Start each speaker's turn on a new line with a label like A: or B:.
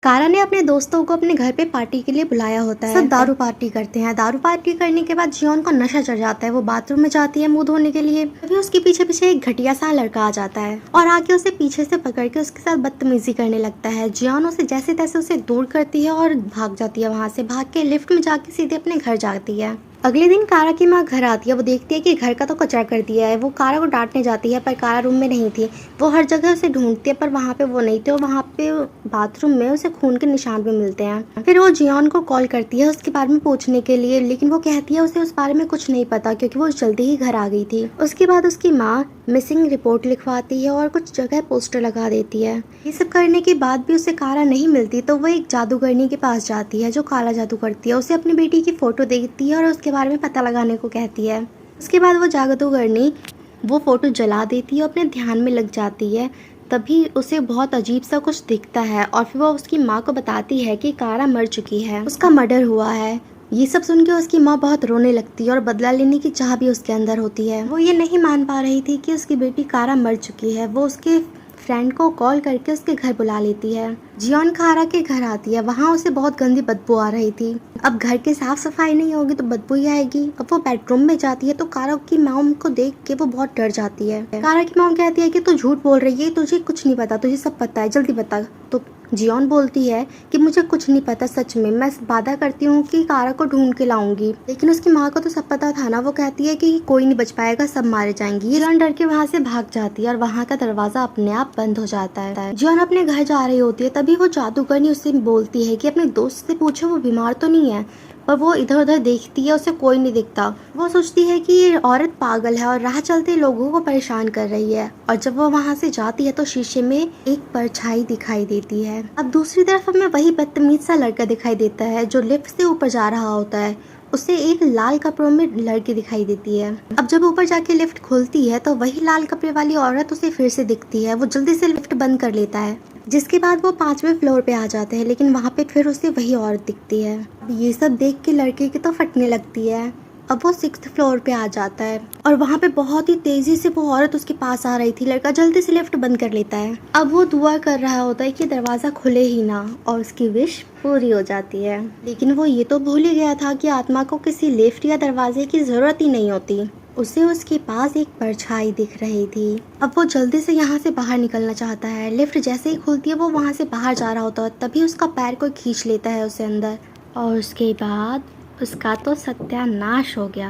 A: कारा ने अपने दोस्तों को अपने घर पे पार्टी के लिए बुलाया होता है। सब दारू पार्टी करते हैं। दारू पार्टी करने के बाद जियोन को नशा चढ़ जाता है। वो बाथरूम में जाती है मुंह धोने के लिए। तभी उसके पीछे पीछे एक घटिया सा लड़का आ जाता है और आके उसे पीछे से पकड़ के उसके साथ बदतमीजी करने लगता है। जियोन उसे जैसे तैसे उसे दूर करती है और भाग जाती है। वहां से भाग के लिफ्ट में जाके सीधे अपने घर जाती है। अगले दिन कारा की माँ घर आती है। वो देखती है कि घर का तो कचरा कर दिया है। वो कारा को डांटने जाती है पर कारा रूम में नहीं थी। वो हर जगह उसे ढूंढती है पर वहाँ पे वो नहीं थी और वहाँ पे बाथरूम में उसे खून के निशान भी मिलते हैं। फिर वो जियोन को कॉल करती है उसके बारे में पूछने के लिए, लेकिन वो कहती है उसे उस बारे में कुछ नहीं पता क्योंकि वो जल्दी ही घर आ गई थी। उसके बाद उसकी माँ मिसिंग रिपोर्ट लिखवाती है और कुछ जगह पोस्टर लगा देती है। ये सब करने के बाद भी उसे कारा नहीं मिलती तो वो एक जादूगरनी के पास जाती है जो काला जादू करती है। उसे अपनी बेटी की फोटो देखती है और उसके बारे में पता लगाने को कहती है। उसके बाद वो जादूगरनी वो फोटो जला देती है और अपने ध्यान में लग जाती है। तभी उसे बहुत अजीब सा कुछ दिखता है और फिर वो उसकी माँ को बताती है कि कारा मर चुकी है, उसका मर्डर हुआ है। ये सब सुन के उसकी माँ बहुत रोने लगती है और बदला लेने की चाह भी उसके अंदर होती है। वो ये नहीं मान पा रही थी कि उसकी बेटी कारा मर चुकी है। वो उसके फ्रेंड को कॉल करके उसके घर बुला लेती है। जियोन कारा के घर आती है। वहाँ उसे बहुत गंदी बदबू आ रही थी। अब घर की साफ सफाई नहीं होगी तो बदबू ही आएगी। अब वो बेडरूम में जाती है तो कारा की मॉम को देख के वो बहुत डर जाती है। कारा की मॉम कहती है कि तू झूठ बोल रही है, तुझे कुछ नहीं पता, तुझे सब पता है, जल्दी बता। तो जियोन बोलती है कि मुझे कुछ नहीं पता सच में, मैं वादा करती हूँ कि कारा को ढूंढ के लाऊंगी। लेकिन उसकी माँ को तो सब पता था ना। वो कहती है कि कोई नहीं बच पाएगा, सब मारे जाएंगे। जियोन डर के वहाँ से भाग जाती है और वहाँ का दरवाजा अपने आप बंद हो जाता है। जियोन अपने घर जा रही होती है तभी वो जादूगरनी उससे बोलती है कि अपने दोस्त से पूछो वो बीमार तो नहीं है। पर वो इधर उधर देखती है, उसे कोई नहीं दिखता। वो सोचती है कि ये औरत पागल है और राह चलते लोगों को परेशान कर रही है। और जब वो वहाँ से जाती है तो शीशे में एक परछाई दिखाई देती है। अब दूसरी तरफ हमें वही बदतमीज सा लड़का दिखाई देता है जो लिफ्ट से ऊपर जा रहा होता है। उसे एक लाल कपड़ों में लड़की दिखाई देती है। अब जब ऊपर जाके लिफ्ट खुलती है तो वही लाल कपड़े वाली औरत उसे फिर से दिखती है। वो जल्दी से लिफ्ट बंद कर लेता है, जिसके बाद वो 5वें फ्लोर पे आ जाते हैं। लेकिन वहाँ पे फिर उसे वही औरत दिखती है। ये सब देख के लड़के की तो फटने लगती है। अब वो 6th फ्लोर पे आ जाता है और वहाँ पे बहुत ही तेजी से वो औरत उसके पास आ रही थी। लड़का जल्दी से लिफ्ट बंद कर लेता है। अब वो दुआ कर रहा होता है कि दरवाजा खुले ही ना और उसकी विश पूरी हो जाती है। लेकिन वो ये तो भूल ही गया था कि आत्मा को किसी लिफ्ट या दरवाजे की जरूरत ही नहीं होती। उसे उसके पास एक परछाई दिख रही थी। अब वो जल्दी से यहाँ से बाहर निकलना चाहता है। लिफ्ट जैसे ही खुलती है वो वहाँ से बाहर जा रहा होता है तभी उसका पैर कोई खींच लेता है उसे अंदर और उसके बाद उसका तो सत्यानाश हो गया।